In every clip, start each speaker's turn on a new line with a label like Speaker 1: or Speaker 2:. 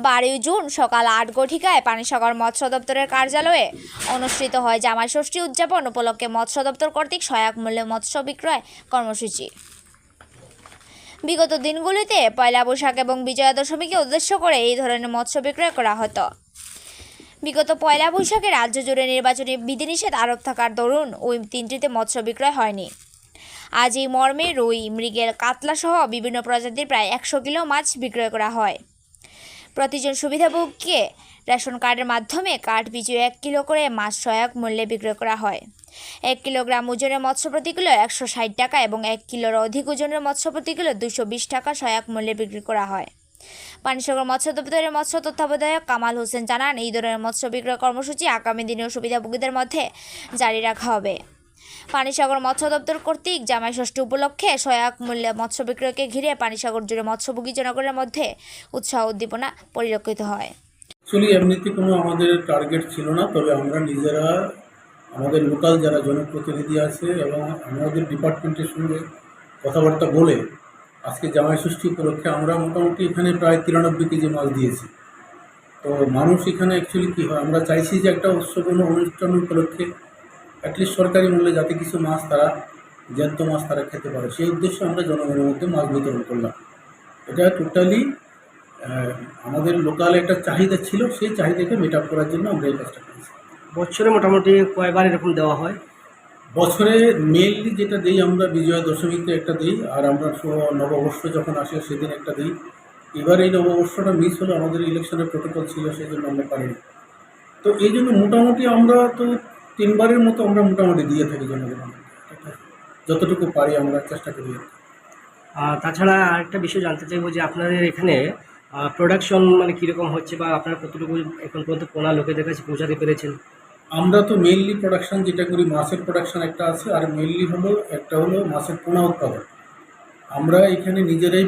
Speaker 1: 12 June সকাল 8 ঘটিকায় পানিসাগর মৎস্য দপ্তরের কার্যালয়ে অনুষ্ঠিত হয় জামাই ষষ্ঠী উদযাপন উপলক্ষে মৎস্য দপ্তর কর্তৃক সহায়ক মূল্যে মৎস্য বিক্রয় কর্মসূচি। বিগত দিনগুলিতে পয়লা বৈশাখ এবং বিজয়া দশমীকে উদ্দেশ্য করে এই ধরনের মৎস্য বিক্রয় করা হতো। বিগত পয়লা বৈশাখে রাজ্য জুড়ে নির্বাচনী বিধিনিষেধ আরোপ থাকার দরুন ওই দিনটিতে মৎস্য বিক্রয় হয়নি। আজ এই মর্মে রুই, মৃগেল, কাতলা সহ বিভিন্ন প্রজাতির প্রায় 100 কিলো মাছ বিক্রয় করা হয়। প্রতিজন সুবিধাভোগীকে রেশন কার্ডের মাধ্যমে কার্ড পিছু 1 কিলো করে মাছ সহায়ক মূল্যে বিক্রয় করা হয়। 1 কিলোগ্রাম ওজনের মৎস্য প্রতি কিলো 160 টাকা এবং 1 কিলোর অধিক ওজনের মৎস্য প্রতি কিলো 220 টাকা সহায়ক মূল্যে বিক্রি করা হয়। পানিসাগর মৎস্য দপ্তরের মৎস্য তত্ত্বাবধায়ক কামাল হোসেন জানান, এই ধরনের মৎস্য বিক্রয় কর্মসূচি আগামী দিনেও সুবিধাভোগীদের মধ্যে জারি রাখা হবে। পানিসাগর মৎস্য দপ্তর কর্তৃক জামাই ষষ্ঠী উপলক্ষে সহায়ক মূল্যে মৎস্য বিক্রয়কে ঘিরে পানিসাগর জুড়ে মৎস্যভোগী জনগণের মধ্যে উৎসাহ উদ্দীপনা পরিলক্ষিত হয়।
Speaker 2: অ্যাকচুয়ালি এমনিতে কোনো আমাদের টার্গেট ছিল না, তবে আমরা নিজেরা আমাদের লোকাল যারা জনপ্রতিনিধি আছে এবং আমাদের ডিপার্টমেন্টের সঙ্গে কথাবার্তা বলে আজকে জামাই ষষ্ঠী উপলক্ষে আমরা মোটামুটি এখানে প্রায় 93 কেজি মাছ দিয়েছি। তো মানুষ এখানে অ্যাকচুয়ালি কী হয়, আমরা চাইছি যে একটা উৎসবপূর্ণ অনুষ্ঠান উপলক্ষে অ্যাটলিস্ট সরকারি মূল্যে যাতে কিছু মাছ তারা জ্যান্ত মাছ তারা খেতে পারে, সেই উদ্দেশ্যে আমরা জনগণের মধ্যে মাছ বিতরণ করলাম। এটা টোটালি আমাদের লোকাল একটা চাহিদা ছিল, সেই চাহিদাকে মিট আপ করার জন্য আমরা এই কাজটা করেছি।
Speaker 3: বছরে মোটামুটি কয়বার এরকম দেওয়া হয়?
Speaker 2: বছরে মেইনলি যেটা দিই আমরা বিজয়া দশমীতে একটা দিই, আর আমরা নববর্ষ যখন আসে সেদিন একটা দিই। এবার এই নববর্ষটা মিস হলো, আমাদের ইলেকশনের প্রোটোকল ছিল, সেই জন্য আমরা পারিনি। তো এই জন্য মোটামুটি আমরা তো 3 বারের মতো আমরা মোটামুটি দিয়ে থাকি জনগণ, যতটুকু পারি আমরা চেষ্টা করি।
Speaker 3: তাছাড়া আরেকটা বিষয় জানতে চাইবো যে আপনাদের এখানে প্রোডাকশন মানে কীরকম হচ্ছে বা আপনারা কতটুকু এখন পর্যন্ত পোনা লোকেদের কাছে পৌঁছাতে পেরেছেন?
Speaker 2: আমরা তো মেইনলি প্রোডাকশন যেটা করি, মাছের প্রোডাকশন একটা আছে, আর মেইনলি একটা হলো মাছের পোনা উৎপাদন। আমরা এখানে নিজেরাই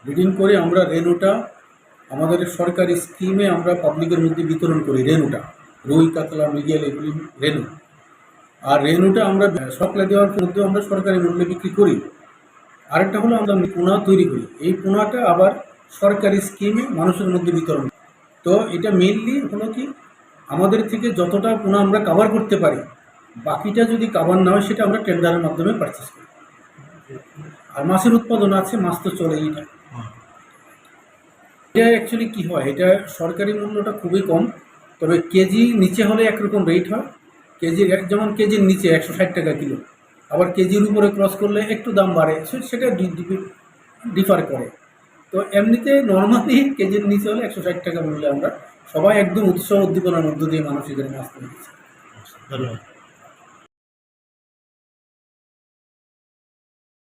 Speaker 2: ব্রিডিং করে আমরা রেনুটা আমাদের সরকারি স্কিমে আমরা পাবলিকের মধ্যে বিতরণ করি। রেনুটা রুই, কাতলা, মৃগেল এগুলি রেনু, আর রেনুটা আমরা সাপ্লাই দেওয়ার মধ্যে আমরা সরকারি মূল্যে বিক্রি করি। আরেকটা হলো আমরা পোনা তৈরি করি, এই পোনাটা আবার সরকারি স্কিমে মানুষের মধ্যে বিতরণ। তো এটা মেইনলি হলো কি, আমাদের থেকে যতটা পোনা আমরা কাভার করতে পারি, বাকিটা যদি কাভার না হয় সেটা আমরা টেন্ডারের মাধ্যমে পারচেস করি। আর মাছের উৎপাদন আছে, মাছ তো চলে। এটা অ্যাকচুয়ালি কী হয়, এটা সরকারি মূল্যটা খুবই কম, তবে কেজি নিচে হলে একরকম রেট হয়। যেমন কেজির নিচে 160 টাকা কিলো, আবার কেজির উপরে ক্রস করলে একটু দাম বাড়ে, সেটা ডিফার করে। তো এমনিতে নর্মালি কেজির নিচে হলে 160 টাকা মূল্যে আমরা সবাই একদম উৎসাহ উদ্দীপনার মধ্য দিয়ে মানুষ এখানে মাছ কিনে দিচ্ছে।
Speaker 4: ধন্যবাদ।